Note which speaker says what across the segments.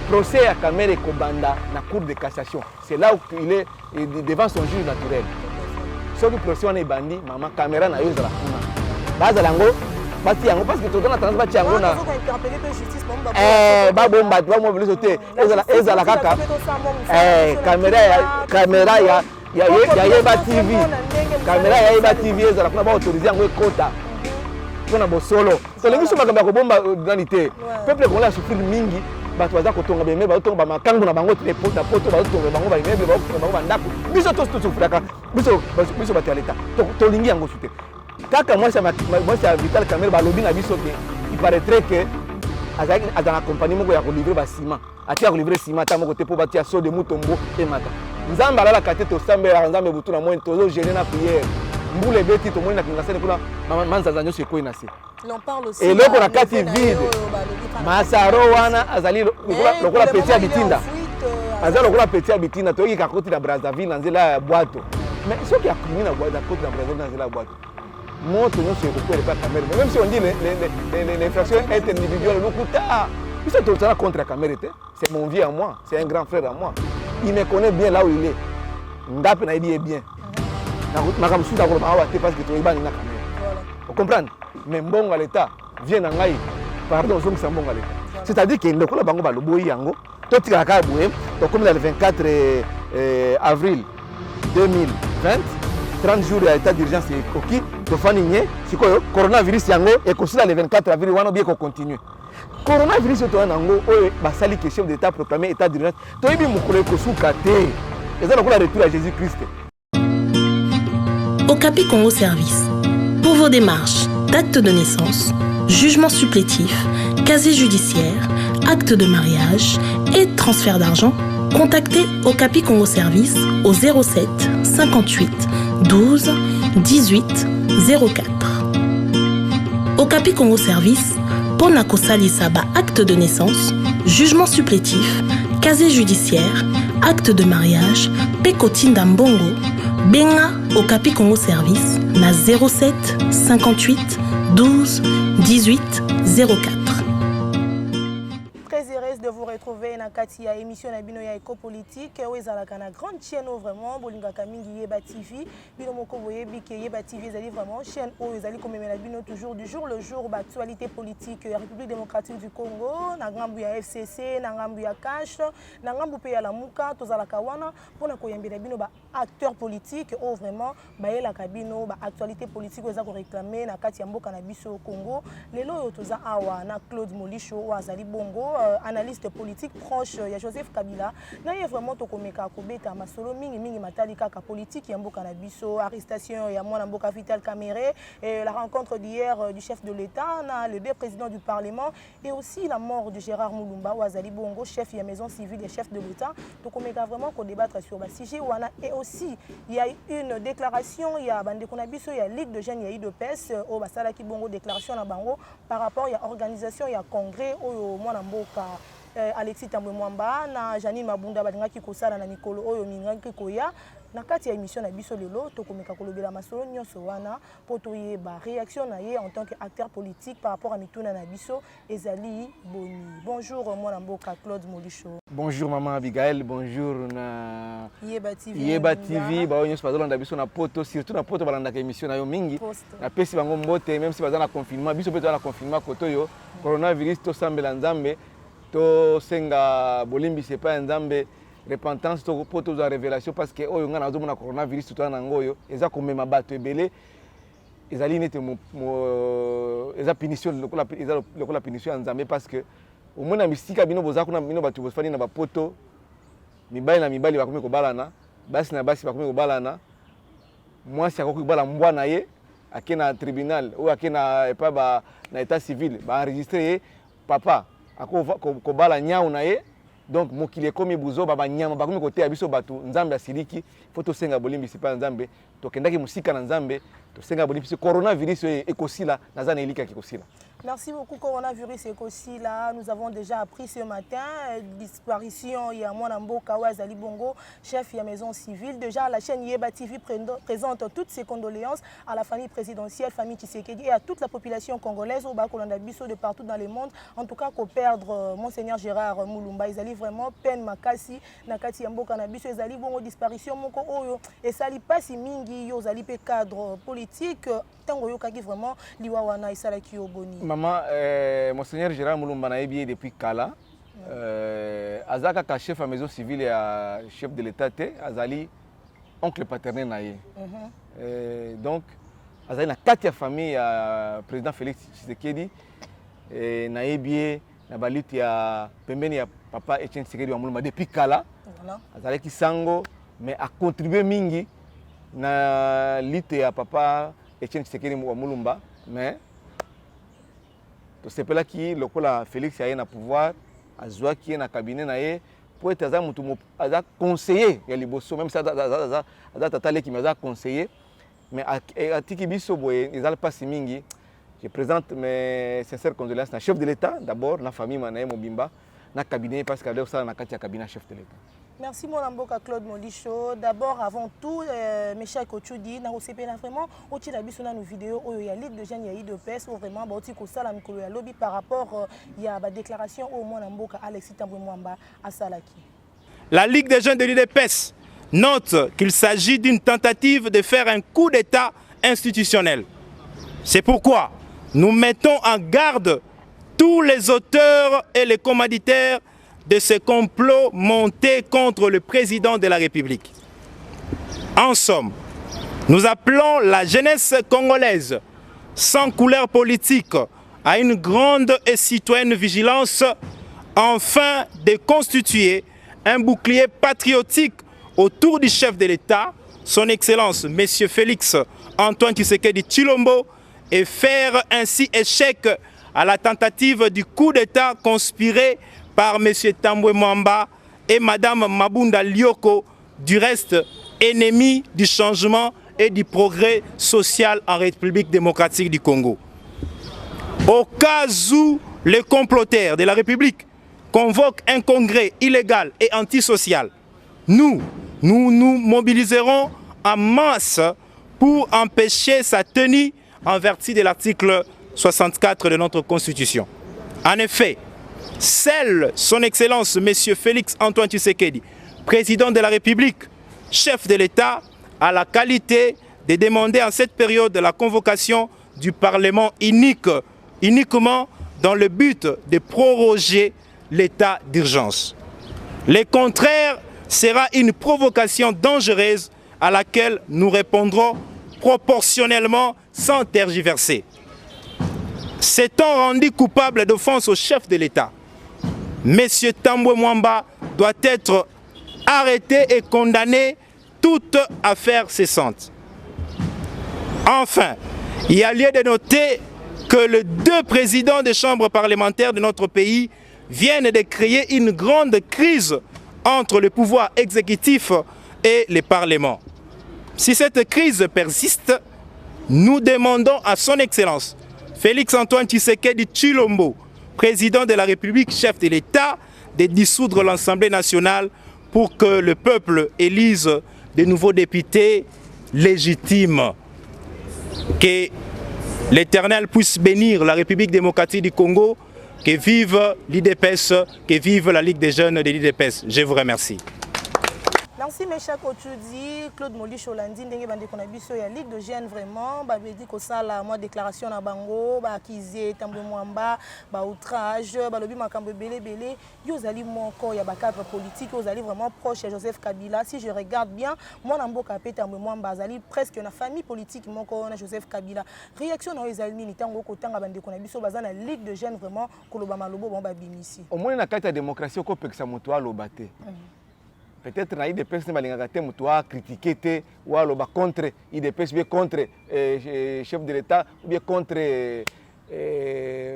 Speaker 1: procès à Kamere Kobanda na cour de cassation. C'est là où il est devant son juge naturel. Ce qui procès on est bandi, maman caméra na yozala kuna. Bazalango, bati yango parce que tout dans la transport yango na. Ba bomba, ba mo vle sauter. Ezala kaka. Caméra ya Yeba TV. Caméra ya Yeba TV ezala kuna ba autoriser yango ekota. Pour na bosolo. To lengi suma kamba ko bomba danité. Peuple congolais a souffrir mingi. Bato baza kotonga bembe batonga ba makango na bango te poto ba tonga bango ba immeuble ba tonga bango ba ndako biso to souffraka biso bato ya leta to lingi yango soute kaka moi ça Vital Kamerhe ba lobby na biso te il paraîtrait que azana compagnie moko ya ko livrer ba ciment atia ko livrer ciment ta moko te po batia so de mutombo e mata nzamba la kate to sambela nzambe butu na moyo to gêner na prière mbule beti to moina kinga sene kuna manza zanyo se ko inase.
Speaker 2: On parle aussi.
Speaker 1: Et là pour la carte vide. Masaro wana azali lokola petit abitinda. Azali lokola petit abitinda to yika koti na Brazzaville na nzela ya boato. Mais ce qui a criminel na boato koti na Brazzaville na nzela ya boato. Montre nous ce que pas Kamerhe. Même si on dit l'infraction est individuelle lokuta. Ils sont totalement contre la Kamerhe. C'est mon vieux à moi, c'est un grand frère à moi. Il me connaît bien là où il est. Ndape na il est bien. Na comme suda ko ba parce que to ibani na Kamerhe. Vous comprenez? Mais mbongo à l'État vient en Ngaï. Pardon, je suis mbongo à l'État. C'est-à-dire que le bango ba loboyi yango, to tika ka boye, to comme le 24 avril 2020, 30 jours d'état d'urgence koki, to faninye, sikoyo coronavirus yango et aussi le 24 avril wana bien qu'on continue. Coronavirus to yango o basali que chef d'État proclamé état d'urgence. To yibi mukolo ko sukate. Et ça le retour à Jésus-Christ.
Speaker 3: Okapi Congo Service. Pour vos démarches d'acte de naissance, jugement supplétif, casier judiciaire, acte de mariage et transfert d'argent, contactez Okapi Congo Service au 07 58 12 18 04. Okapi Congo Service, Ponako Salisaba acte de naissance, jugement supplétif, casier judiciaire, acte de mariage, Pekotinda Mbongo, Benga Okapi Congo Service na 07 58 12 18 04.
Speaker 2: Très heureuse de vous retrouver dans Katia émission na bino ya éco-politique où ezala kana grande chaîne vraiment bolinga kamingi Yeba TV bino moko boyebi ke Yeba TV ezali vraiment chaîne où ezali komemela bino toujours du jour le jour ba actualité politique ya République démocratique du Congo na ngambu ya FCC na ngambu ya Cash na ngambu pe ya Lamuka tozala kawana pona koyembela bino ba acteurs politiques où vraiment bayela kabino ba actualité politique oza ko réclamer na Katia mboka na biso au Congo lelo yo toza awa na Claude Molisho ou azali bongo analyste politique proche ya Joseph Kabila na ye vraiment tokomeka kobeta masolo mingi matali kaka politique ya mboka na biso arrestation ya mwana mboka Vital Kamerhe la rencontre d'hier du chef de l'État na le deux présidents du Parlement et aussi la mort de Gérard Mulumba ou azali bongo chef ya maison civile et chef de l'État tokomeka vraiment ko débattre sur ba sujet wana et aussi il y a une déclaration il y a bande kona biso ya Ligue de jeunes ya IDPS au basala ki bongo déclaration na bango par rapport ya organisation ya congrès oyo mwana mboka Alexis Tambwe Mwamba na Janine Mabunda balingaki kosala na mikolo oyo mingaki koya na kati ya émission na biso lelo tokomeka kolobela masolo nyonso wana po toyeba réaction na ye en tant qu'acteur politique par rapport à mituna na biso ezali boni. Bonjour mwana mboka Claude Molisho.
Speaker 1: Bonjour maman Abigail, bonjour na
Speaker 2: Yeba TV.
Speaker 1: Yeba TV ba nyonso bazolanda biso na poto surtout na poto balanda ka émission na yo mingi na pesi bango mbote même si baza na confinement biso pe na confinement koto yo coronavirus to sambela nzambe to senga bolimbi c'est pas nzambe repentance to poto za révélation parce que oyo ngana azomona coronavirus to na ngoyo eza komema bato ebele ezali nete eza punition lokola punition ya nzambe parce que au moins misika bino boza kuna bino bato bofani na bapoto mibali na mibali bakomi kobalana basi na basi bakomi kobalana mwasi akoki kobala mbwa na ye akena tribunal ou akena epa ba na état civil ba enregistrer papa akobala nyau na ye donc mokili ekomi buzo baba nyama bakomi kote ya biso bato nzambe asiliki foto senga bolimbi sipa nzambe tokendaki musika na nzambe to senga bolimbi coronavirus ekosila nazana elika kikosila
Speaker 2: Merci beaucoup. Coronavirus est aussi là. Nous avons déjà appris ce matin disparition. Il y a Mwanambo Kawazali Bongo, chef de la maison civile. Déjà, la chaîne Yeba TV présente toutes ses condoléances à la famille présidentielle, famille Tshisekedi et à toute la population congolaise au Bakolanda Bisso de partout dans le monde. En tout cas, qu'on perdre Monseigneur Gérard Moulumba. Ils allaient vraiment peine makasi. Nakati Yambo Kanabiso, ils allaient bongo disparition. Moko Oyo. Et ça li pas si mingi. Ils allaient pe cadre politique. Tango yo kaki vraiment liwawana isala ki oboni.
Speaker 1: Maman, Monseigneur Gérard Moulumba na yebi depuis Kala. Azaka ka chef à maison civile et chef de l'État, Azali oncle paternel na ye. Donc, Azali na kati ya famille ya président Félix Tshisekedi na yebi na baluti ya pembeni ya papa Etienne Tshisekedi wa Moulumba depuis Kala. Azali ki sango mais a contribué mingi na lutte ya papa Etienne Tshisekedi wa Moulumba, mais c'est là qui le Félix a un pouvoir, a joué qui est dans cabinet naé pour être un conseiller ya liboso, même ça a tatale qui m'a conseillé, mais à Tikibiso boye ils pas si mingi. Je présente mes sincères condoléances à chef de l'État d'abord, la famille manaye Mobimba, na cabinet parce que ça na katia cabinet chef de l'État.
Speaker 2: Merci mon amboka Claude Molicho. D'abord, avant tout, mes chers Kochudi, na osepela vraiment oti la biso na nos vidéos oyo ya Ligue de jeunes ya IDPS ou vraiment oti ko sala mikolo ya lobby par rapport ya ba déclaration au mon amboka Alexis Tambwe Mwamba à Salaki.
Speaker 4: La Ligue des jeunes de l'IDPS note qu'il s'agit d'une tentative de faire un coup d'État institutionnel. C'est pourquoi nous mettons en garde tous les auteurs et les commanditaires de ce complot monté contre le président de la République. En somme, nous appelons la jeunesse congolaise, sans couleur politique, à une grande et citoyenne vigilance, afin de constituer un bouclier patriotique autour du chef de l'État, son Excellence, M. Félix Antoine Tshisekedi Tshilombo, et faire ainsi échec à la tentative du coup d'État conspiré par M. Tambwe Mwamba et Mme Mabunda Lioko, du reste ennemis du changement et du progrès social en République démocratique du Congo. Au cas où les comploteurs de la République convoquent un congrès illégal et antisocial, nous nous mobiliserons en masse pour empêcher sa tenue en vertu de l'article 64 de notre Constitution. En effet, seul son Excellence M. Félix Antoine Tshisekedi, président de la République, chef de l'État, a la qualité de demander en cette période la convocation du Parlement uniquement dans le but de proroger l'état d'urgence. Le contraire sera une provocation dangereuse à laquelle nous répondrons proportionnellement sans tergiverser. S'étant rendu coupable d'offense au chef de l'État, M. Tambwe Mwamba doit être arrêté et condamné, toute affaire cessante. Enfin, il y a lieu de noter que les deux présidents des chambres parlementaires de notre pays viennent de créer une grande crise entre le pouvoir exécutif et le Parlement. Si cette crise persiste, nous demandons à son Excellence Félix Antoine Tshisekedi Tshilombo, président de la République, chef de l'État, de dissoudre l'Assemblée nationale pour que le peuple élise de nouveaux députés légitimes. Que l'Éternel puisse bénir la République démocratique du Congo, que vive l'IDPS, que vive la Ligue des jeunes de l'IDPS. Je vous remercie.
Speaker 2: Merci mes chers Kochudi, Claude Molicho Landi, ndenge bande konabiso ya Ligue de jeunes vraiment, ba bedi ko sala moi déclaration na bango, ba akize Tambwe Mwamba, ba outrage, ba lobi makambo belé, yo zali moko ya ba cadre politique, yo zali vraiment proche de Joseph Kabila. Si je regarde bien, moi na mboka pe Tambwe Mwamba zali presque na famille politique moko na Joseph Kabila. Réaction na ezali ni tango ko tanga bande konabiso baza na Ligue de jeunes vraiment koloba malobo bon ba bimisi.
Speaker 1: Au moins na kati ya démocratie ko pekisa moto aloba te. Peut-être na IDPS ne balingaka te moto a critiquer ou aloba contre IDPS ou contre chef de l'État ou bien contre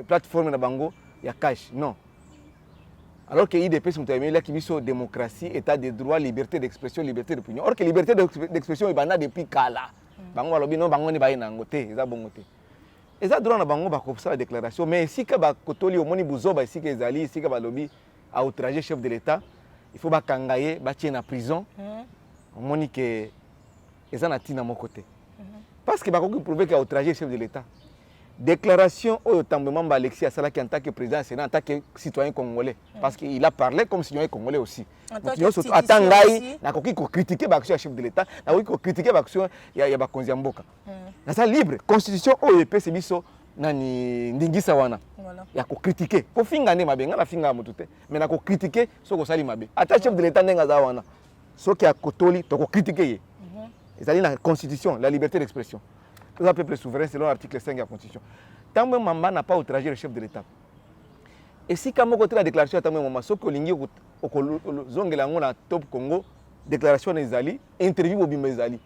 Speaker 1: plateforme na bango ya cash. Non. Alors que IDPS moto a qui biso démocratie, état de droit, liberté d'expression, liberté d'opinion. Or que liberté d'expression est bana depuis kala. Bango alobi non bango ni ba ina ngote, eza bongo te. eza droit na bango bakosala déclaration mais esika bakotoli omoni buzoba esika ezali esika balobi a outragé chef de l'État il faut bakanga ye batie na prison omoni ke eza na ntina moko te parce que bakoki prouver que a outragé chef de l'État déclaration oyo Tambo Mamba Alexis asalaki en tant que président du Sénat en tant que citoyen congolais parce qu'il a parlé comme citoyen congolais aussi ata ngai nakoki kocritiquer baction ya chef de l'État nakoki kocritiquer baction ya bakonzi ya mboka naza libre constitution oyo epesi biso nani ndingisa wana ya kocritiquer kofinga nde mabe nga nafinga motu te mais nakocritiquer soki osali mabe ata chef de l'État ndenge aza wana soki akotoli tokocritiquer ye ezali na constitution la liberté d'expression. Tout un peuple souverain selon l'article 5 de la Constitution. Tambo Mamba n'a pas outragé le chef de l'État. Et si comme côté la déclaration de Tambo Mamba, sauf que l'ingi au zongelango na top Congo, déclaration des Ali, interview au Bimba Ali.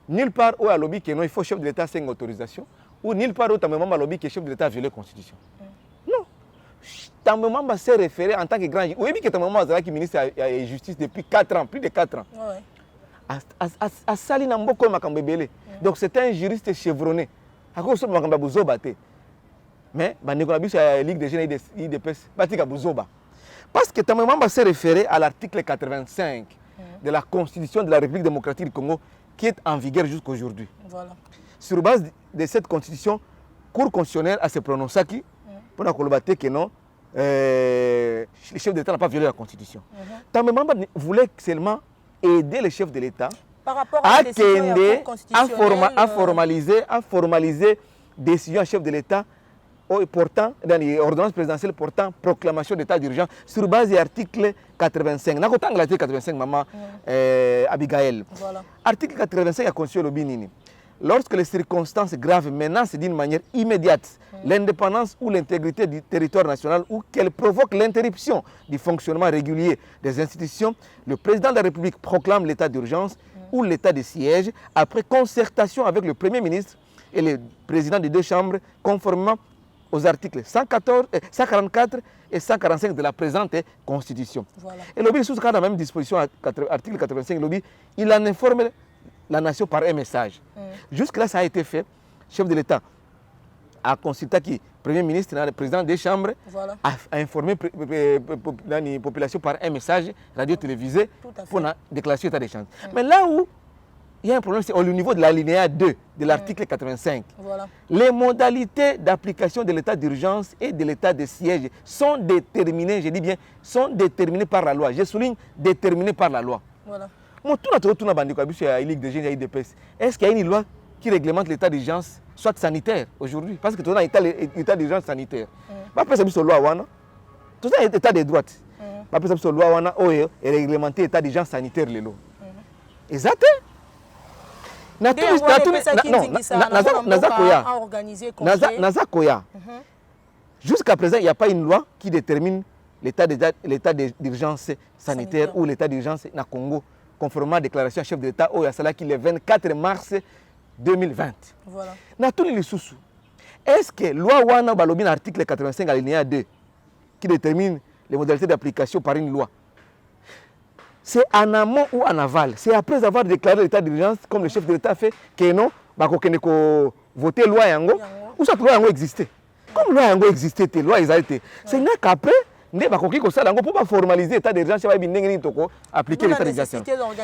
Speaker 1: Nulle part où à lobby que non il faut chef de l'État sans autorisation, ou nulle part où Tambo Mamba lobby que chef de l'État a violé la Constitution. Non. Tambo Mamba s'est référé en tant que grand. Oui, que Tambo Mamba est ministre de la Justice depuis 4 ans, plus de 4 ans. À Sali Namboko Makambebele. Donc c'est un juriste chevronné. À cause de Makamba Bouzoba. Mais la Ligue des jeunes IDPS, Batika Bouzoba. Parce que Tambo Mamba s'est référé à l'article 85 de la Constitution de la République démocratique du Congo qui est en vigueur jusqu'à aujourd'hui. Voilà. Sur base de cette Constitution, la Cour constitutionnelle a se prononcé pour la combattre que non, le chef d'État n'a pas violé la Constitution. Tambo Mamba voulait seulement aider le chef de l'État à formaliser décision chef de l'État portant dans les ordonnances présidentielles portant proclamation d'état d'urgence sur base de l'article 85. L'article 85, maman Abigail. Voilà. Article 85 a conçu le Binini. Lorsque les circonstances graves menacent d'une manière immédiate l'indépendance ou l'intégrité du territoire national ou qu'elles provoquent l'interruption du fonctionnement régulier des institutions, le président de la République proclame l'état d'urgence ou l'état de siège après concertation avec le Premier ministre et le président des deux chambres conformément aux articles 144 et 145 de la présente Constitution. Voilà. Et l'objet sous la même disposition, article 85, il en informe la nation par un message. Jusque-là, ça a été fait. Le chef de l'État a consulté qui Premier ministre, le président des chambres, voilà, a informé la population par un message radio-télévisé pour la déclaration d'état d'échange. Mais là où il y a un problème, c'est au niveau de l'alinéa 2 de l'article 85. Voilà. Les modalités d'application de l'état d'urgence et de l'état de siège sont déterminées, je dis bien, sont déterminées par la loi. Je souligne déterminées par la loi. Voilà. Est-ce qu'il y a une loi qui réglemente l'état d'urgence, soit sanitaire aujourd'hui? Parce que tout le état d'urgence sanitaire. Après ça, c'est loi wana. Tout ça est état de droite. Après ça, c'est loi wana et réglementer l'état d'urgence sanitaire les lois. Exact. Jusqu'à présent, il n'y a pas une loi qui détermine l'état d'urgence sanitaire ou l'état d'urgence na Congo, conformément à la déclaration chef de l'État au Yasalaki le 24 mars 2020. Voilà. Est-ce que la loi Wana Balobin, article 85 alinéa 2, qui détermine les modalités d'application par une loi, c'est en amont ou en aval? C'est après avoir déclaré l'état d'urgence, comme le chef de l'État fait, que non, voter loi Yango, ou ça loi Yango existait. Comme loi Yango existait, loi existait. C'est qu'après, pour pas formaliser l'état d'urgence, appliquer l'état d'urgence.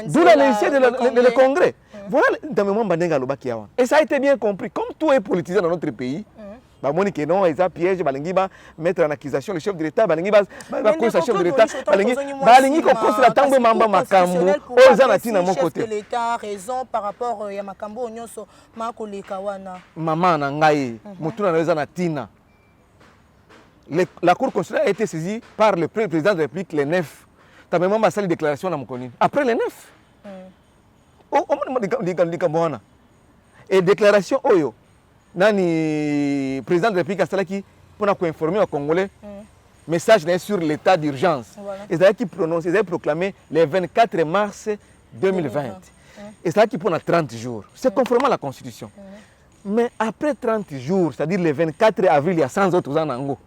Speaker 1: D'où la nécessité de Congrès. Voilà dans le moment et ça a été bien compris. Comme tout est politisé dans notre pays, que non, ils ont piège, mettre en accusation le chef de l'État, chef de l'État,
Speaker 2: chef de l'État, raison par rapport à Makambo,
Speaker 1: maman Nangaï, Tina. La Cour constitutionnelle a été saisie par le président de la République le 9. Tu as même une déclaration dans mon commune. Après le 9. Et déclaration Oyo. Le président de la République a pour informer les Congolais message sur l'état d'urgence. Voilà. Et c'est qui prononce, ils ont proclamé le 24 mars 2020. Et c'est qui pour 30 jours. C'est conformément à la Constitution. Mais après 30 jours, c'est-à-dire le 24 avril, il y a 100 autres ans en Ango.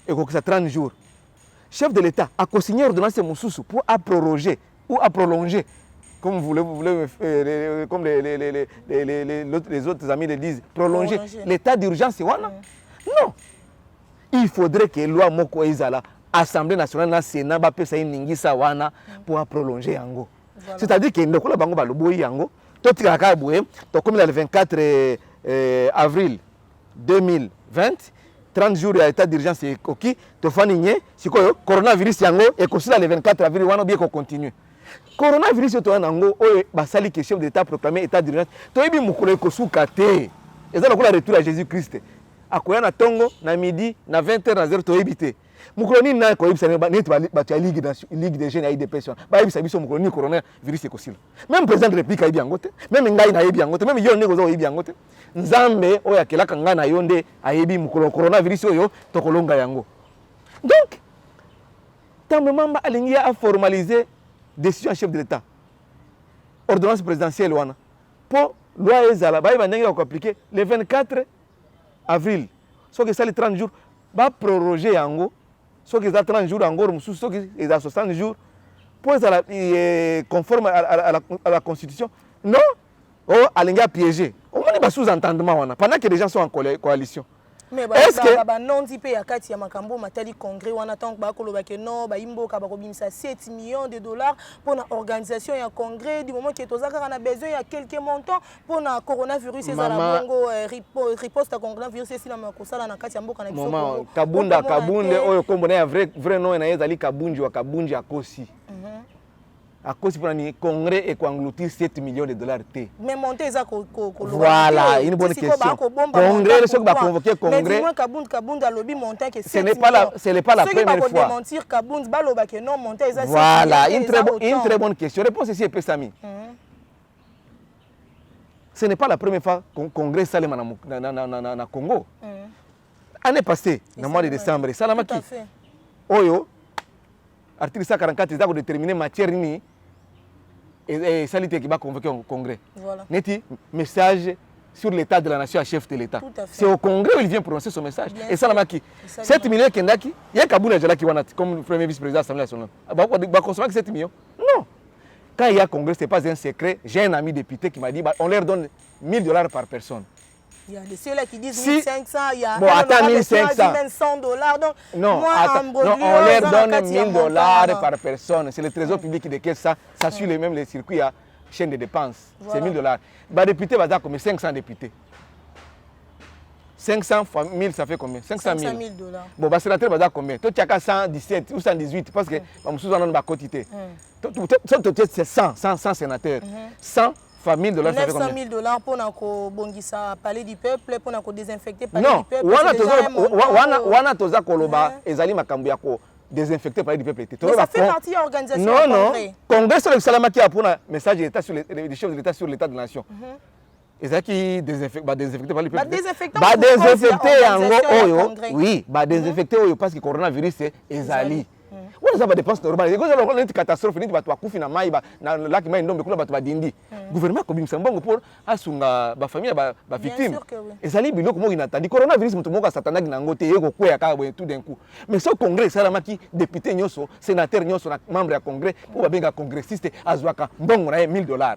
Speaker 1: Et que ça 30 jours. Le chef de l'État a co-signé l'ordonnance Moussoussou pour proroger ou à prolonger comme comme les autres amis le disent, prolonger. L'état d'urgence, c'est wana. Non. Il faudrait que loi moko ezala Assemblée nationale na Sénat ba pesa ningisa wana pour prolonger yango. C'est-à-dire que ndoko la bango ba loboyi yango, to tika ka boye, to comme le 24 avril 2020, 30 jours d'état d'urgence et koki, to faninye, sikoyo coronavirus yango et kosila le 24 avril wana bien qu'on continue. Coronavirus to yango o basali que chef d'état proclamé état d'urgence, to yebi mukolo kosuka te. Eza lokola retour à Jésus-Christ. Akoya na tongo na midi na 20h na 0 to yebite. Mukoloni na ko yebisa net ba tia ligue des jeunes IDP. Ba yebisa biso mukoloni coronavirus ekosila. Même président de république ayebi yango te, même ngai na yebi yango te, même yo ndeko zo yebi yango te. Nzambe oya kelaka nga na yonde ayebi mukolo coronavirus oyo to kolonga yango. Donc tambe mamba alingi a formaliser décision chef de l'état. Ordonnance présidentielle wana. Pour loi ezala ba yeba ndenge ko appliquer le 24 avril. Soit que ça les 30 jours va proroger yango. Soit que ça 30 jours encore soit que ça 60 jours pour ça conforme à la constitution. Non. Oh, alinga piégé. Au moins il va sous-entendement pendant que les gens sont en coalition.
Speaker 2: Mais est-ce que non dit pe yakati ya makambo matali congrès wana tant ba koloba ke non ba imboka ba kobimisa 7 millions de dollars pour la organisation ya congrès du moment que tozaka na besoin ya quelques montants pour na coronavirus et la bongo riposte à coronavirus et na makosala na kati ya mboka na biso
Speaker 1: maman kabunde oyo kombo na vrai nom na ezali kabunji wa kabunji akosi. À cause pour un congrès et engloutir 7 millions de dollars.
Speaker 2: Mais monter ça
Speaker 1: voilà, une bonne question. Congrès, ceux qui va convoquer congrès.
Speaker 2: Mais dis-moi Kabound a lobby monter que
Speaker 1: ce n'est pas la première fois.
Speaker 2: Ceux qui va démentir Kabound ba loba que non monter ça.
Speaker 1: Voilà, une très bonne question. Réponse ici est Pessami. Ce n'est pas la première fois que congrès salema na Congo. Année passée, le mois de décembre, Salamaki. Oyo article 144 ils ont déterminé matière ni et salité qui va convoquer au congrès.
Speaker 2: Voilà.
Speaker 1: Neti message sur l'état de la nation à chef de l'état. C'est au congrès où il vient prononcer son message. Bien et ça la qui 7 millions kendaki, il y a Kabila Jala qui wana comme premier vice-président de l'Assemblée nationale. Ba consommer 7 millions. Non. Quand il y a congrès, c'est pas un secret. J'ai un ami député qui m'a dit on leur donne $1000 par personne.
Speaker 2: Il y a ceux-là qui disent 1500, il y a
Speaker 1: bon, attends, 1500.
Speaker 2: Même $100. Donc,
Speaker 1: non,
Speaker 2: moi,
Speaker 1: non, on leur donne $1000 par personne. C'est le trésor public qui décaisse ça. Ça suit même les circuits à chaîne de dépenses. Voilà. C'est $1000. Les députés, va dire combien 500 députés. 500 fois 1000, ça fait combien 500 000. Bon, bah, sénateur va dire combien toi, tu as 117 ou 118 parce que on nous en a quantité. C'est 100 sénateurs. 100 fois $1000, ça fait combien
Speaker 2: $900 pour na bongisa parler du peuple, pour na désinfecter parler du peuple.
Speaker 1: Non, wana toza koloba ezali makambo ya ko désinfecter parler du peuple.
Speaker 2: Mais ça fait partie de l'organisation.
Speaker 1: Non, non. Congrès sur le Salama qui a pour un message de l'État sur les chefs de l'État sur l'état de la nation. Ezaki désinfecter parler du peuple. Désinfecter en oyo. Oui, désinfecter oyo parce que coronavirus c'est ezali. On a des dépenses normales. Quand on a une catastrophe, on a des na mai na lac mai ndombe kula batu badindi. Gouvernement ko bimisa mbongo pour asunga ba famille ba victime. Ezali biloko mo inatandi coronavirus mutu moko satana na ngote yeko kwea ka tout d'un coup. Mais ce congrès salama ki député nyoso, sénateur nyoso na membre ya congrès pour ba benga congressiste azwaka mbongo na $1000.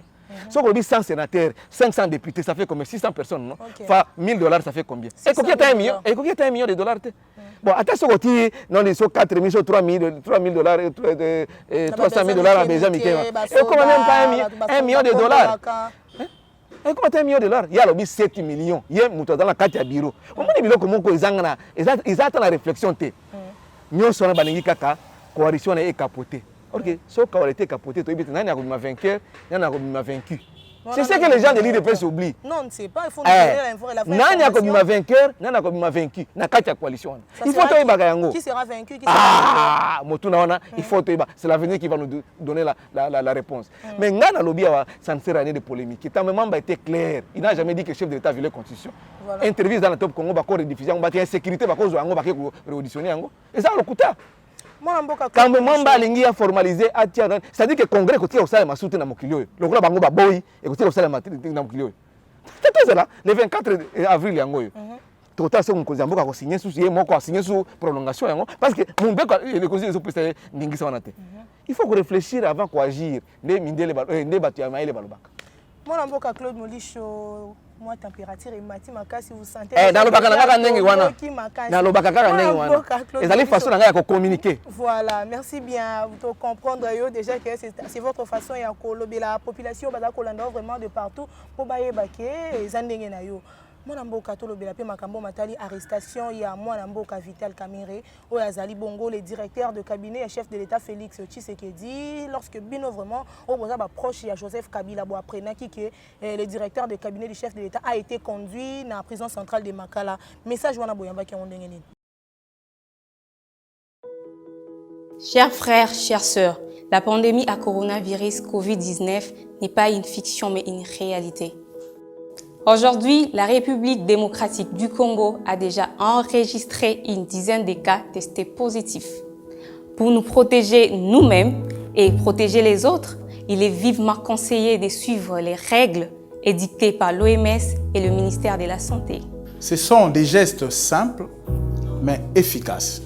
Speaker 1: Si on dit 100 sénateurs, 500 députés, ça fait combien 600 personnes, non? Enfin, $1000, ça fait combien? Et combien t'as $1 million? Et combien t'as $1 million? Bon, attention, non, ils sont 4 000, 3 000 $, 300 000 à Benjamin. Et comment même pas $1 million? Et comment t'as $1 million? Il y a le 7 millions. Il y a dans la carte à bureau. On dit comment ils attendent la réflexion. Nous sommes kaka coalition est capotée. Ok, sauf quand on était capoté, tu as vainqueur, il y en a vaincu. C'est ce que les gens de l'IDP oublient.
Speaker 2: Non, on ne sait pas, il faut nous donner l'info et la
Speaker 1: information. Il y a vainqueur, il y en a vaincu. Il y a une coalition. Il faut que
Speaker 2: qui sera vaincu, qui
Speaker 1: sera il faut c'est l'avenir qui va nous donner la réponse. Mais dans le lobby, ça ne sert à rien de polémique. Le membre a été clair. Il n'a jamais dit que le chef de l'État violait la Constitution. Interview dans le top Congo, il y a rediffusion, il y a insécurité, il y a réauditionner. Et ça, le coûta. Quand le membre a formalisé, c'est-à-dire que le Congrès est au salaire masouté dans Mokilio. Le groupe Bango Baboy est au salaire dans Mokilio. C'est ça, le 24 avril, total c'est mokonzi mboka ko signer sous yé moko signer sous prolongation yango parce que mon beko le conseil de président ndingisa wana te. Il faut réfléchir avant d'agir. Ne batu ya maile balobaka.
Speaker 2: Mon mboka Claude Molicho moi température et mati makasi vous sentez
Speaker 1: dans le bakana ndenge wana. Dans le bakana ndenge wana. Ezali façon na ya ko communiquer.
Speaker 2: Voilà, merci bien pour comprendre yo déjà que c'est votre façon ya ko lobela population baza ko landa vraiment de partout pour baye baké ezandenge na yo. Mwana mboka tolobela pe makambo matali arrestation ya mwana mboka Vital Kamerhe o azali bongo le directeur de cabinet et chef de l'État Félix Tshisekedi lorsque bino vraiment au boza ba proche ya Joseph Kabila bo après naki que le directeur de cabinet du chef de l'État a été conduit dans la prison centrale de Makala. Message wana boyamba ki ondenge nini.
Speaker 5: Chers frères, chères sœurs, la pandémie à coronavirus Covid-19 n'est pas une fiction mais une réalité. Aujourd'hui, la République démocratique du Congo a déjà enregistré une dizaine de cas testés positifs. Pour nous protéger nous-mêmes et protéger les autres, il est vivement conseillé de suivre les règles édictées par l'OMS et le ministère de la Santé.
Speaker 6: Ce sont des gestes simples mais efficaces.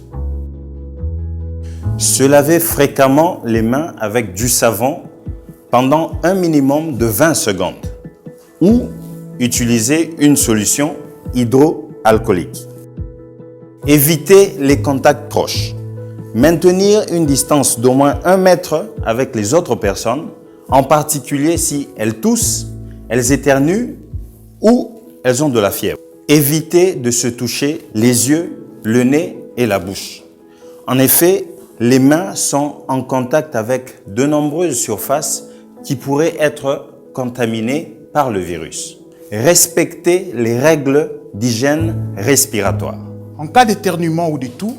Speaker 7: Se laver fréquemment les mains avec du savon pendant un minimum de 20 secondes ou utiliser une solution hydroalcoolique. Éviter les contacts proches. Maintenir une distance d'au moins 1 mètre avec les autres personnes, en particulier si elles toussent, elles éternuent ou elles ont de la fièvre. Éviter de se toucher les yeux, le nez et la bouche. En effet, les mains sont en contact avec de nombreuses surfaces qui pourraient être contaminées par le virus. Respecter les règles d'hygiène respiratoire.
Speaker 6: En cas d'éternuement ou de toux,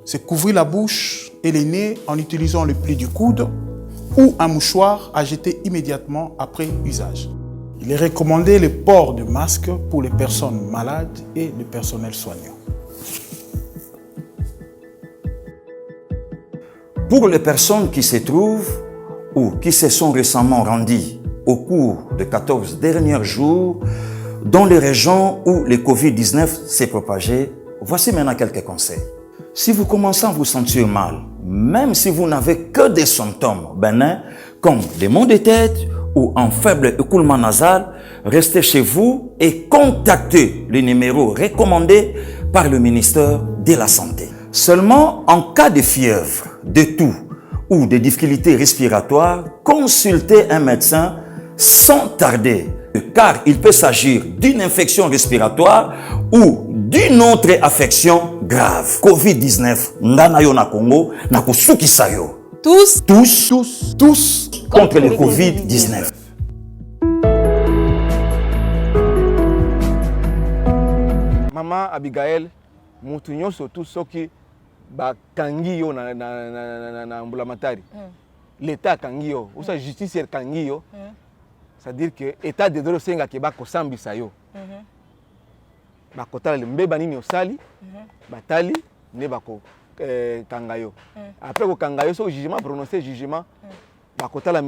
Speaker 6: c'est couvrir la bouche et les nez en utilisant le pli du coude ou un mouchoir à jeter immédiatement après usage. Il est recommandé le port de masque pour les personnes malades et le personnel soignant.
Speaker 7: Pour les personnes qui se trouvent ou qui se sont récemment rendues au cours des 14 derniers jours dans les régions où le Covid-19 s'est propagé, voici maintenant quelques conseils. Si vous commencez à vous sentir mal, même si vous n'avez que des symptômes bénins comme des maux de tête ou un faible écoulement nasal, restez chez vous et contactez le numéro recommandé par le ministère de la Santé. Seulement en cas de fièvre, de toux ou de difficultés respiratoires, consultez un médecin sans tarder, car il peut s'agir d'une infection respiratoire ou d'une autre affection grave. Covid-19, ndanayo na Congo, na kusukisa yo.
Speaker 5: Tous
Speaker 7: contre le Covid-19.
Speaker 1: Maman Abigail, mutu nyonso tout soki bakangi yo na mbulamatari. L'État kangi yo, ou sa justice kangi yo. C'est-à-dire que l'état de droit senga ke ba kosambisa yo. Ba kotala le mbeba nini osali, batali ne ba ko kanga yo. Après ko kanga yo so jugement prononcé jugement ba kotala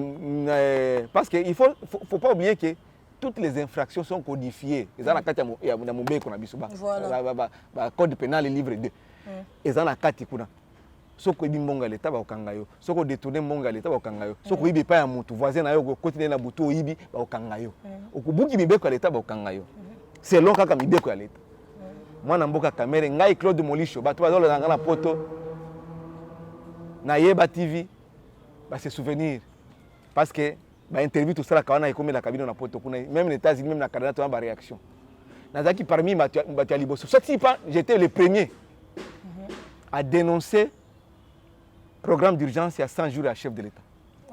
Speaker 1: parce que il faut pas oublier que toutes les infractions sont codifiées. Ezana kati ya mbeko na biso ba. Ba code pénal livre 2. Ezana kati kuna. Soko ibi mbonga l'État ba okanga yo, soko détourner mbonga l'État ba okanga yo, soko ibi pa ya mutu voisin na yo ko continuer na butu ibi ba okanga yo. Okubuki mibeko ya l'État ba okanga yo. C'est long kaka mibeko ya l'État. Mwana mboka Kamerhe ngai Claude Molicho bato bazolo na ngana poto na Yeba TV ba se souvenir parce que ba interview tout ça la kawana ikomi la cabine na poto kuna même les États-Unis même na Canada to ba réaction. Nazaki parmi bato ya liboso. Sorti pas j'étais le premier à dénoncer programme d'urgence il y a 100 jours à chef de l'État.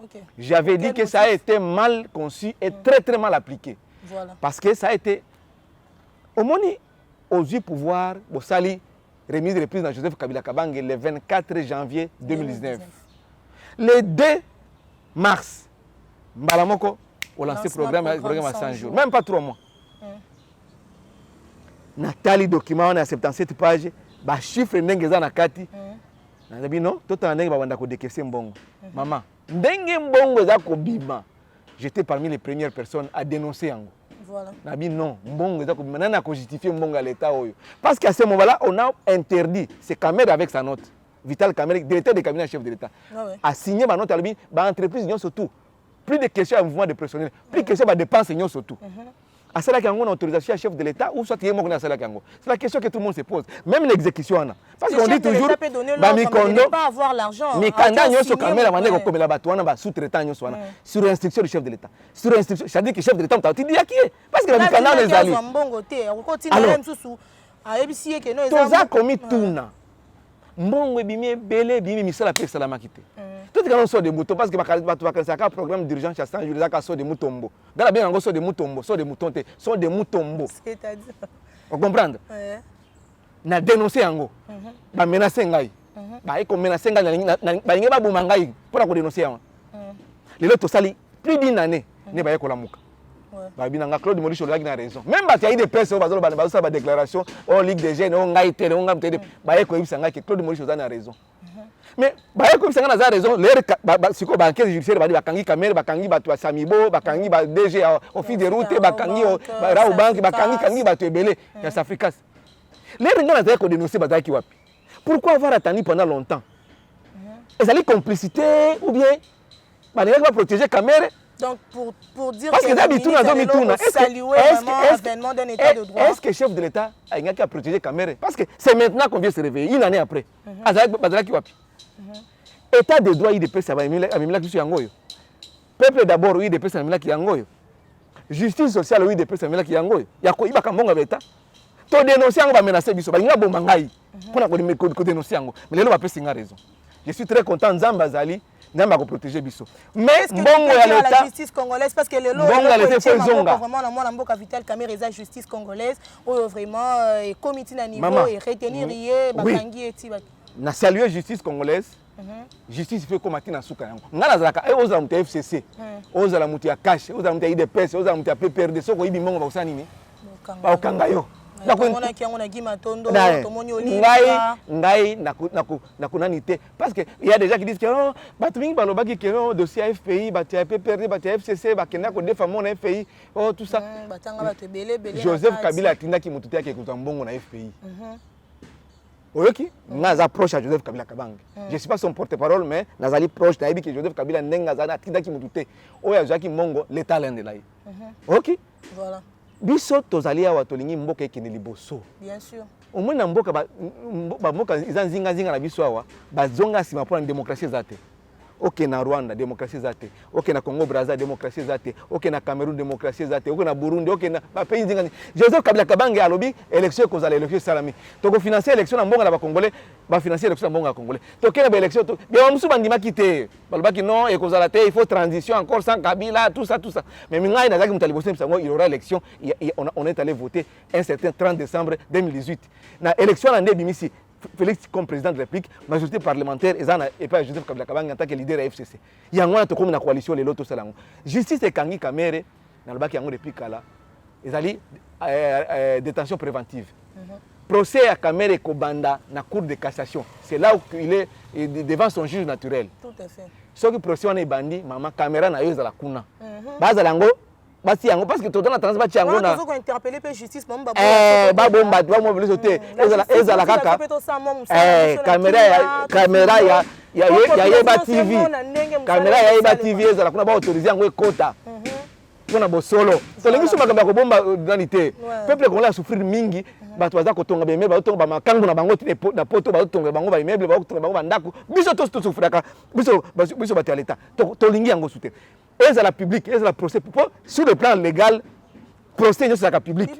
Speaker 1: Okay. J'avais dit que ça a été mal conçu et très très mal appliqué. Voilà. Parce que ça a été au moins aux yeux pouvoir au sali remise de reprise dans Joseph Kabila Kabange le 24 janvier 2019. Le 2 mars, Mbalamoko a lancé le programme à 100 jours, même pas 3 mois. Nathalie document on a 77 pages, ba chiffre ndenge za na kati. Nazabi non, tout en ndenge ba wanda ko décaisser mbongo. Maman, ndenge mbongo za ko bima. J'étais parmi les premières personnes à dénoncer yango.
Speaker 2: Voilà.
Speaker 1: Nabi non, mbongo eza maintenant na justifier mbongo à l'état oyo. Parce qu'à ce moment-là, on a interdit ces caméras avec sa note. Vital Kamere, directeur des cabinets chef de l'État, a signé ma note à l'objet, ma entreprise surtout. Plus de questions à mouvement de personnel, plus de questions à dépenses surtout. À cela qu'il y a une autorisation à chef de l'État ou soit il y a une c'est la question que tout le monde se pose. Même l'exécution. Parce qu'on dit toujours,
Speaker 2: pas avoir l'argent.
Speaker 1: Mais quand il y a une caméra, on a la sous-traitant sur instruction du chef de l'État. Sur instruction, c'est-à-dire que le chef de l'État, on dit qui est. Parce que la canal les alliés. Alors, ça commis tout. Mbongo bimé belé bimé misala pe salama kité. Tout est quand on des moutons parce que un programme d'urgence à 100 jours là sort des moutons. Dans la bien on sort des moutons, sort des moutons, sort des moutons.
Speaker 2: C'est-à-dire
Speaker 1: on comprend? Na dénoncer yango. Ba menacer ngai. Ba eko menacer ngai ba ngai ba boma ngai pour ko dénoncer yango. Les autres sali plus d'une année ne ba eko lamuka. Ba binanga Claude Maurice Olaki na raison. Même ba tiayi de presse ba zolo ba sa ba déclaration au Ligue des jeunes on ngai télé on ngam télé ba eko ibisanga que Claude Maurice Olaki na raison. Mais ba eko ibisanga na raison l'air siko ba enquête judiciaire ba di bakangi caméra bakangi ba to Samibo bakangi ba DG office de route bakangi ba Rao Bank bakangi ba to ebele ya Africa. L'air ngana za ko dénoncer ba zaki wapi. Pourquoi avoir attendu pendant longtemps? Est-ce que complicité ou bien ba ne va protéger caméra?
Speaker 2: Donc, pour dire
Speaker 1: parce que d'habitude, est-ce que le chef de l'État a protégé la caméra? Parce que c'est maintenant qu'on vient se réveiller, une année après. État de droit, il dépêche ça va peuple d'abord, il dépêche ça va justice sociale, il dépêche ça va il y a quoi? Il va quand l'État. Tu dénonces, on va menacer, il y a bon mangaï pour dénoncer. Mais là, on va pas signer raison. Je suis très content, Zambazali. N'a pas protéger biso. Mais
Speaker 2: est-ce que la justice congolaise parce que le lot vraiment la moi mboka Vital Kamere eza justice congolaise ou vraiment comité na niveau et retenir rié bakangi eti
Speaker 1: na saluer justice congolaise. Justice fait comme na suka yango. Ngala zaka ozala mutu FCC. Ozala mutu ya cash, ozala mutu ya IDPS, ozala mutu ya PPRD soko yibi mbongo ba nini? Ba okanga yo. Ngai nakunanité parce que il y a des gens qui disent que non batmingi balobaki que non dossier FPI batia PPRD batia FCC bakenda ko défendre mon FPI oh tout ça Joseph Kabila atinda ki mututi yake kuzambongo na FPI oyoki naza proche à Joseph Kabila Kabange je suis pas son porte-parole mais nazali proche na que Joseph Kabila ndenga za atinda ki mututi oya zaki mongo l'état lende là OK
Speaker 2: voilà.
Speaker 1: Biso tozali awa tolingi mboka ekende liboso.
Speaker 2: Bien sûr.
Speaker 1: Au moins na mboka ba mboka izanzinga zinga na biso awa bazonga sima pour la démocratie zate. OK na Rwanda démocratie zate. OK na Congo Brazza démocratie zate. OK na Cameroun démocratie zate. OK na Burundi, OK na ba pays zinga. Joseph Kabila Kabange alobi élection kozala élection salami. Toko financer élection na mbonga na ba Congolais, ba financer élection na mbonga na Congolais. Toke na ba élection to. Bien musu bandima kité. Balobaki non et kozala te il faut transition encore sans Kabila tout ça. Mais mingai na zaki mutalibosse il y aura élection on est allé voter un certain 30 décembre 2018. Na élection en bimisi Félix comme président de la République, majorité parlementaire et pas Joseph Kabila Kabange en tant que leader de la FCC. Il y a un to comme na coalition les loto salango. Justice et Kangi Kamere na lobaki yango depuis kala. Ezali détention préventive. Procès à Kamere Kobanda na cour de cassation. C'est là où il est devant son juge naturel.
Speaker 2: Tout à fait.
Speaker 1: Ce qui procès on est bandi maman caméra na yo za la kuna. Bazalango basi yango parce que tout dans la transbat yango na
Speaker 2: ko interpeller pe justice bomba
Speaker 1: ba bomba ba mobiliser sauter ezala kaka caméra ya Yeba TV caméra ya Yeba TV ezala kuna ba autoriser yango ekota pona bosolo tolingi suma ka ko bomba danité peuple congolais a souffrir mingi bato baza kotonga ba immeuble batonga ba makango na bango na poto batonga bango ba immeuble batonga bango ba ndako biso to souffraka biso bato ya l'état tolingi yango souter ezala public ezala procès sur le plan légal procès nyonso ezalaka public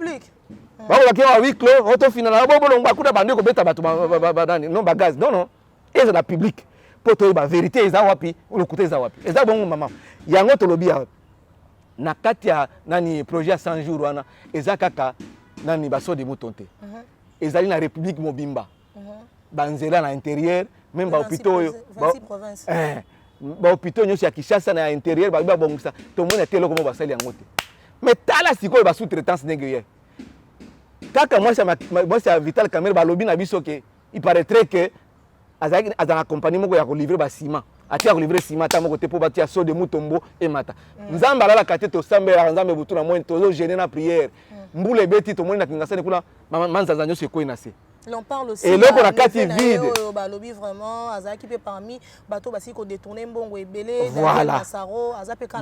Speaker 1: bakolaki awa huis clos otofinala bobolongo akuta bandi kobeta bato non bagaz non ezala public mpo toyeba vérité eza wapi lokuta eza wapi eza bongo mama yango tolobi ya na kati ya nani projet ya 100 jours wana eza kaka nani baso de mouton te ezali na république mobimba banzela na intérieur même bahôpitaux oyo bahôpitaux nyonso ya Kinshasa na intérieur babongisa tomona te eloko mo basali yango te mais tala sikoyo ba sous-traitance ndenge ye kaka mwasi ya Vital Kamere balobi na biso ke il paraîtrait que azala compagnie moko ya kolivrer basima atia ko livrer ciment ta moko te po batia so de mutombo et mata nzamba la kate to sambela nzambe butu na moine to gêner na prière mbule beti to moni na kingasani kuna manzanza nyo se ko inase.
Speaker 2: L'on parle aussi.
Speaker 1: Et là, on a kati vide.
Speaker 2: Balobi vraiment, Azaki peut parmi bateau basi ko détourner mbongo ebele.
Speaker 1: Voilà.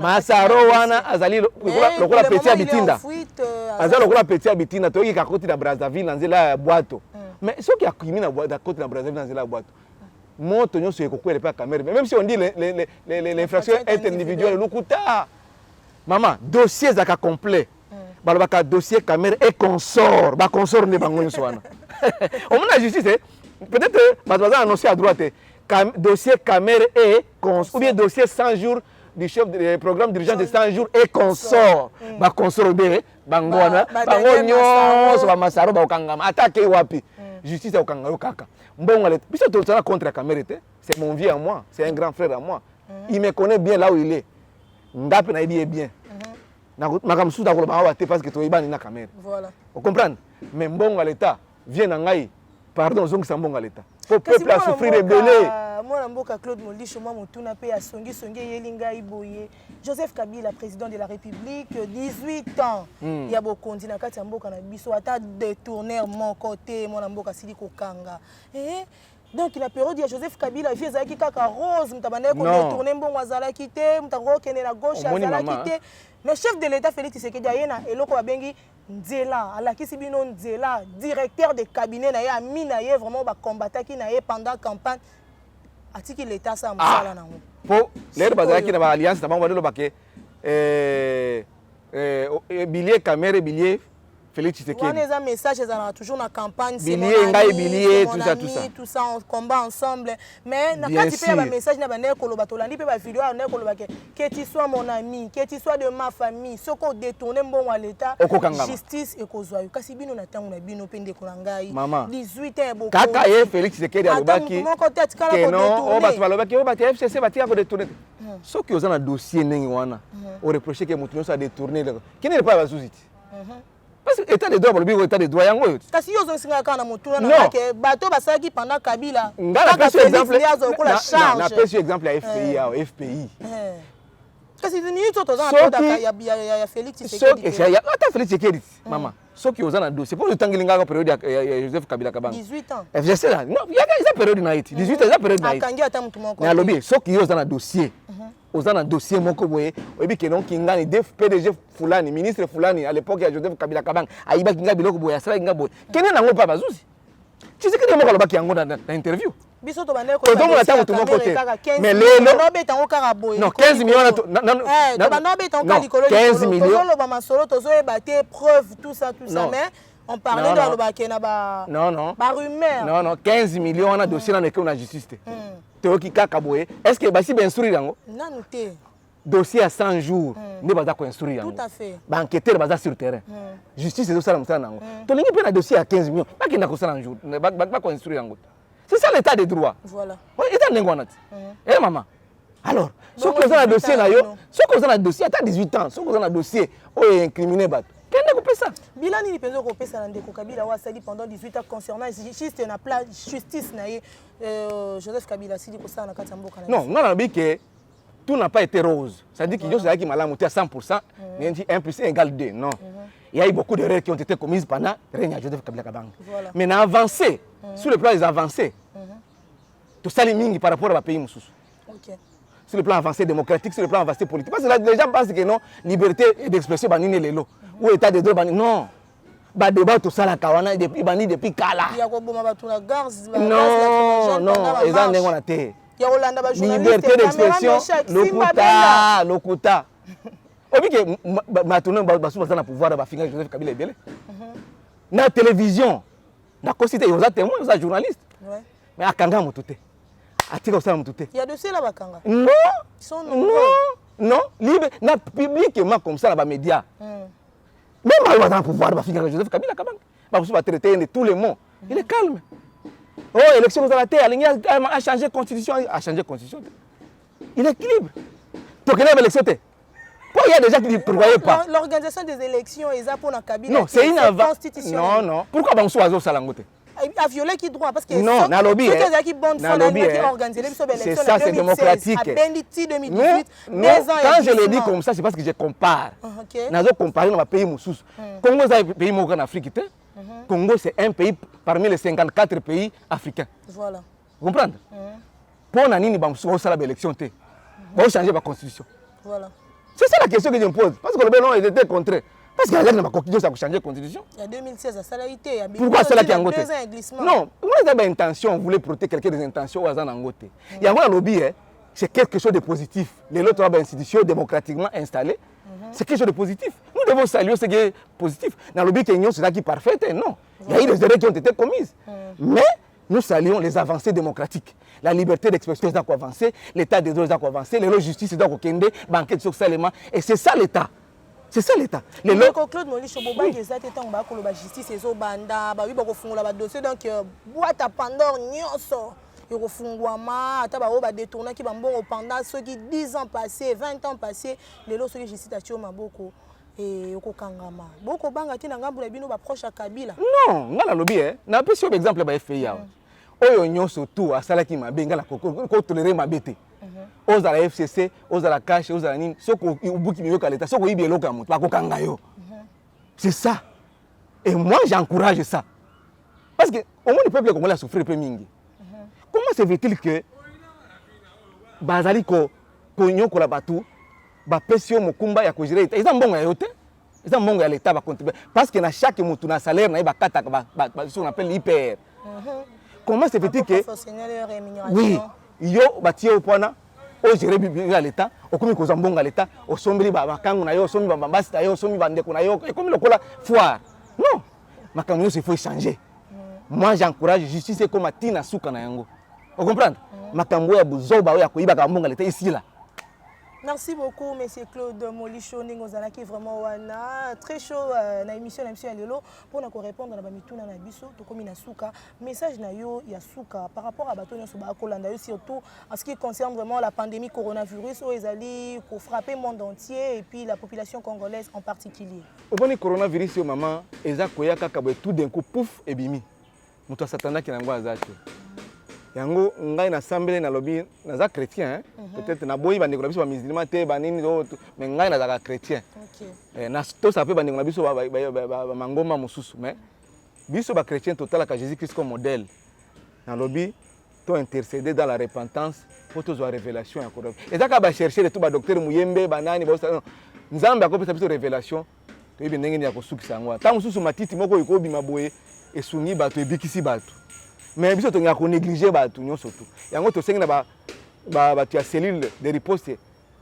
Speaker 2: Masaro
Speaker 1: wana azali lokola petit abitinda. Azali lokola petit abitinda to yika koti na Brazzaville nzela boato. Mais ce qui a kimi na boato koti na Brazzaville nzela boato. Moto nyo se ko kwele pa caméra. Même si on dit l'infraction individuelle lukuta. Maman, dossier zaka complet. Balobaka dossier caméra et consort. Ba consort ne bango nso wana. Au moins la justice, peut-être mademoiselle a annoncé à droite, dossier caméra et consort, ou bien dossier 100 jours du chef du programme d'urgence de 100 jours et consort. Ba consort béré, bangona, bangonyo, so ba masaro ba okangama, attaquer wapi. Justice a okangama kaka. Mbongo le, puisque tout ça contre la caméra, c'est mon vieux à moi, c'est un grand frère à moi. Il me connaît bien là où il est. Ndape na dit bien. Makamsu da ko ba wa te parce que to ibani na caméra.
Speaker 2: Voilà.
Speaker 1: Vous comprenez? Mais mbongo l'état vient en Aïe, pardon, zong sambonga l'État. Pour peuple à souffrir et belé.
Speaker 2: Moi, je Claude Molisho, moi, mon paix à Songi, Yelinga, Iboye. Joseph Kabila, président de la République, 18 ans. Il y a beaucoup de gens qui ont détourné mon côté, mon amboka Siliko Kanga. Donc, il a période, il y a Joseph Kabila, il fait qui kaka rose, il a détourné mon wazala quitté, il a la gauche, azala quitté. Le chef de l'État, Félix Tshisekedi, il a bengi Nzela, Alakisibino Nzela, directeur de cabinet, il a mis vraiment combattant qui n'a pendant la campagne. Atiki l'État, ça a
Speaker 1: pour l'air bazar qui n'a pas alliance, ça va le billet, caméra, billet. Félix Tshisekedi.
Speaker 2: On a un message, toujours dans la campagne.
Speaker 1: Billet, tout ça.
Speaker 2: On combat ensemble. Mais quand tu fais un message, que tu sois mon ami, que tu sois de ma famille, ce qu'on détourne bon à l'État, justice et cause. Kasi bino na tango na bino pende kolangai. 18 ans beaucoup.
Speaker 1: Kaka Félix Tshisekedi alobaki. Que non, on va alobaki, on va FCC va tirer détourner. Ce qui ont un dossier nengi wana, on reproche que mutuno ça détourné. Qui n'est pas bazuziti. Parce que l'état de droit, le état de droit, il y a un peu.
Speaker 2: Parce que si vous avez un peu de bateau, qui pendant Kabila,
Speaker 1: il y a un exemple à FPI.
Speaker 2: Parce que il y a Félix Tshisekedi.
Speaker 1: Attends, Félix Tshisekedi, maman. Ceux qui ont un dossier, pour le temps qu'il y a une période, il y a Joseph Kabila Kabang. 18 ans. FGC là, non, il y a une période dans Haïti. 18 ans, il y a une période dans Haïti. Mais alors, ceux qui ont un dossier, aux un dossier moko boye oyebi ke non kingani def PDG fulani ministre fulani à l'époque ya Joseph Kabila Kabang ayiba kinga biloko boye asala kinga boye kene nango pa bazuzi tu sais que moko loba ki yango na interview
Speaker 2: biso to bande ko
Speaker 1: donc on attend tout moko te mais lelo
Speaker 2: no beta ngo kaka boye
Speaker 1: non 15 millions
Speaker 2: to bande beta ngo likolo
Speaker 1: 15 millions
Speaker 2: to loba masolo to zo ebate preuve tout ça mais on parlait de loba kena ba ba rumeur
Speaker 1: non 15 millions on a dossier na que on a justice te Toki Kakaboye, est-ce que Bassi ben instruire yango?
Speaker 2: Non, non.
Speaker 1: Dossier à 100 jours, ne va pas instruire yango.
Speaker 2: Tout à fait.
Speaker 1: Ba enquêteur baza sur terrain. Justice c'est ça la mutana yango. To lingi pe na dossier à 15 millions, pas qu'il n'a que ça en jour, ba ko instruire yango. C'est ça l'état des droits.
Speaker 2: Voilà.
Speaker 1: Oui, état n'engwanat. Eh maman. Alors, ceux qui ont un dossier là yo, ceux qui ont un dossier à 18 ans, ceux qui ont un dossier oh incriminé bat. Qu'est-ce que ça?
Speaker 2: Bilani ni penzo kopé ça ndeko Kabila wa sali pendant 18 ans concernant juste na place justice na Joseph Kabila sili ko ça na kati mboka na.
Speaker 1: Non, on a dit que tout n'a pas été rose. Ça dit que Joseph qui malamuté à 100%, il dit 1 + 1 = 2. Non. Il y a eu beaucoup d'erreurs qui ont été commises pendant le règne de Joseph Kabila Kabang.
Speaker 2: Voilà.
Speaker 1: Mais on a avancé sur le plan des avancées. Tout ça les mingi par rapport à pays mususu.
Speaker 2: OK.
Speaker 1: Sur le plan avancé démocratique, sur le plan avancé politique. Parce que là, les gens pensent que non, liberté d'expression, banine les lots. Ou état de droit, banine. Non. Bah, débat tout ça, la kawana, depuis bani, depuis Kala. Non, non, les gens n'ont pas été. Liberté d'expression, lokuta. Obi que maintenant, basu basana pouvoir, ba finir Joseph Kabila Ebele. Na télévision, na cosité, ils ont témoin, ils sont journalistes. Mais à Kanga Moutouté. Il
Speaker 2: y a de ceux là Kanga.
Speaker 1: Non. Non. Libre, na publiquement comme ça, les médias. Même il va dans le pouvoir, il va finir Joseph Kabila Kabang. Il va traiter de tous les mots. Il est calme. Oh, élection aux la terre, il a changé la constitution. Il est libre. Pour qu'il y ait une élection. Pourquoi il y a des gens qui ne prévoyaient pas?
Speaker 2: L'organisation des élections est pour la Kabila.
Speaker 1: Non, c'est une avance. Non. Pourquoi on soit au Salangote?
Speaker 2: a violé qui droit parce que
Speaker 1: non, na lobby.
Speaker 2: C'est
Speaker 1: ça, c'est démocratique.
Speaker 2: Mais
Speaker 1: quand je le dis comme ça, c'est parce que je compare. Nous comparer dans les pays moussous. Congo est un pays en Afrique. Congo, c'est un pays parmi les 54 pays africains.
Speaker 2: Voilà.
Speaker 1: Vous comprenez? Pour nani ba moussou ça la élection té. Ba changer la constitution.
Speaker 2: Voilà.
Speaker 1: C'est ça la question que je me pose parce que le Bénin était contre. Parce qu'il y a une constitution ça changer la constitution.
Speaker 2: Il y a 2016 ça a été.
Speaker 1: Pourquoi cela qui a ngoté? Non, vous avez une intention, vous voulez protéger quelqu'un des intentions au hasard ngoté. Il y a un lobby c'est quelque chose de positif. Les autres institutions démocratiquement installées, c'est quelque chose de positif. Nous devons saluer ce qui est positif. Dans le lobby Kenyon, c'est ça qui est parfait, non. Il y a eu des erreurs qui ont été commises. Mais nous saluons les avancées démocratiques. La liberté d'expression doit avancer, l'état des droits doit avancer, la justice doit avancer, banquette socialement. Et c'est ça l'État. C'est ça l'État.
Speaker 2: Claude Molicho, Bobangi, ça était en bas pour la justice et banda, bah oui, bah refondre la dossier donc boîte à Pandore nyonso. Il refungwama, ataba ba détourner qui bambon pendant ceux qui 10 ans passés, 20 ans passés, les lots ceux qui justice atio maboko et oko kangama. Boko banga tina ngambu na bino ba proche à Kabila.
Speaker 1: Non, ngala lobby na pesi exemple ba FIA. Oyo nyonso tout asala ki mabenga la ko tolérer mabete. Ozala FCC, ozala cash, ozala nini, soko ubuki miyoka l'état, soko ibi eloka mutu ba ko kanga yo. C'est ça. Et moi j'encourage ça. Parce que au moins le peuple congolais a souffert peu mingi. Comment se fait-il que bazali ko nyoko la batu ba pesio mokumba ya ko gérer ils en bonga yote ils en bonga ya l'état ba contribuer parce que na chaque mutu na salaire na ba kata ba ce qu'on appelle IPR. Comment se fait-il que oui yo batie au point o gérer bien l'état o komi ko zambonga l'état o sombri ba makangu na yo sombi ba mbasta yo sombi ba ndeko na yo et comme le kola foire non makangu il faut changer. Moi j'encourage justice comme Tina Souka na yango. Vous comprenez? Makambo ya buzoba ya koyiba ka mbonga l'état ici là.
Speaker 2: Merci beaucoup, monsieur Claude Molicho. Nous allons vraiment très chaud dans l'émission Lelo pour nous répondre à la mituna na biso to komi na suka message na yo ya suka par rapport à batonya so ba kolanda yo surtout en ce qui concerne vraiment la pandémie coronavirus où ils allaient pour frapper le monde entier et puis la population congolaise en particulier. Au
Speaker 1: bon coronavirus yo maman eza koya kaka tout d'un coup pouf ebimi. Muto satana ki nango azate. Yango ngai na sambele na lobby naza chrétien peut-être na boyi bandeko na biso ba musulman te ba nini mais ngai na za chrétien. OK. Na to ça peut bandeko na biso ba mangoma mususu mais biso ba chrétien total ka Jésus Christ comme modèle. Na lobby to intercéder dans la repentance pour tous la révélation ya correct. Et ça ka ba chercher les tout ba docteur Muyembe ba nani ba nzambe akopesa biso révélation to ibe ndenge ni ya kosukisa ngwa. Ta mususu matiti moko ikobi maboye esungi bato ebikisi bato. Mais biso to ngako négliger bato nyonso tout. Yango to sengi na ba tu cellule de riposte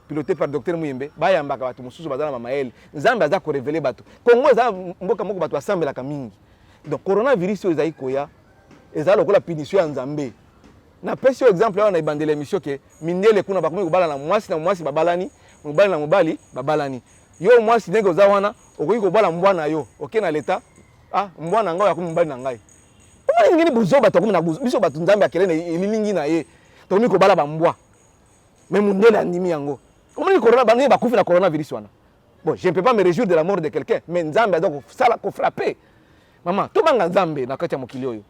Speaker 1: pilotée par docteur Muyembe ba yambaka bato mususu bazana mama elle. Nzambe aza ko révéler bato. Kongo za mboka moko bato asambela ka mingi. Donc coronavirus ezai koya ezala lokola punition ya Nzambe. Na pesi exemple ya na ibandela émission ke mindele kuna bakomi kobala na mwasi babalani, mobali na mobali babalani. Yo mwasi ndenge oza wana okoki kobala mbwana yo. OK na l'état ah mbwana ngao ya kumubali na ngai. Omo ngini buzo bato komi na buzo biso bato Nzambe akelene elilingi na ye. To komi kobala ba mbwa. Mais mundele andimi yango. Omo ni corona bangi bakufi na coronavirus wana. Bon, je ne peux pas me réjouir de la mort de quelqu'un, mais Nzambe donc ça la ko frapper. Maman, to banga Nzambe na kati ya mokili oyo.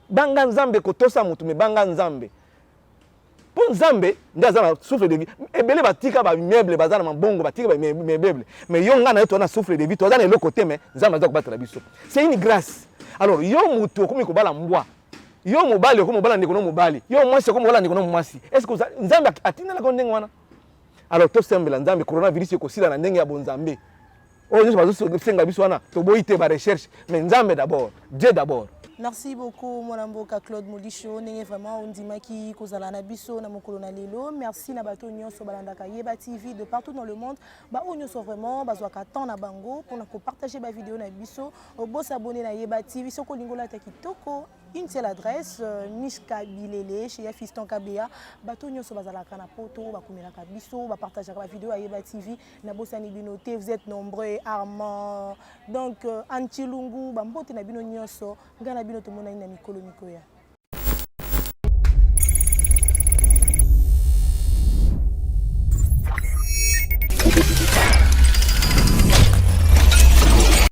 Speaker 1: Banga Nzambe ko tosa mutu me banga Nzambe. Pour Nzambe, ndaza souffle de vie. Ebele batika ba meuble bazana mabongo batika ba meuble. Mais yo ngana to na souffle de vie, to na le côté mais Nzambe aza ko battre la biso. C'est une grâce. Alors yo mutu komi ko bala mbwa. Yo mobali ko mobala ndeko no mobali. Yo mwasi ko mobala ndeko no mwasi. Est-ce que Nzambe atina na ko ndenge wana? Alors to sembla Nzambe coronavirus ko sila na ndenge ya bonzambe. Oh je bazo senga biso wana to boyite ba recherche mais Nzambe d'abord, Dieu d'abord.
Speaker 2: Merci beaucoup, mon amboka Claude Molicho. N'est vraiment on dit maki kozala na biso na mokolo na lelo. Merci na bato nyonso balandaka Yeba TV de partout dans le monde. Ba o nyonso vraiment bazwaka temps na bango pour na ko partager ba vidéo na biso. Obo s'abonner na Yeba TV soko lingola ta kitoko. Une seule adresse Mishka Bilele chez Fiston Kabea. Bato nyonso bazalaka na poto ba komelaka biso ba partager ba vidéo à Yeba TV na bosani binoté. Vous êtes nombreux Armand donc Anchilungu ba mbote na bino nyonso ngana bino to mona ina mikolo mikoya.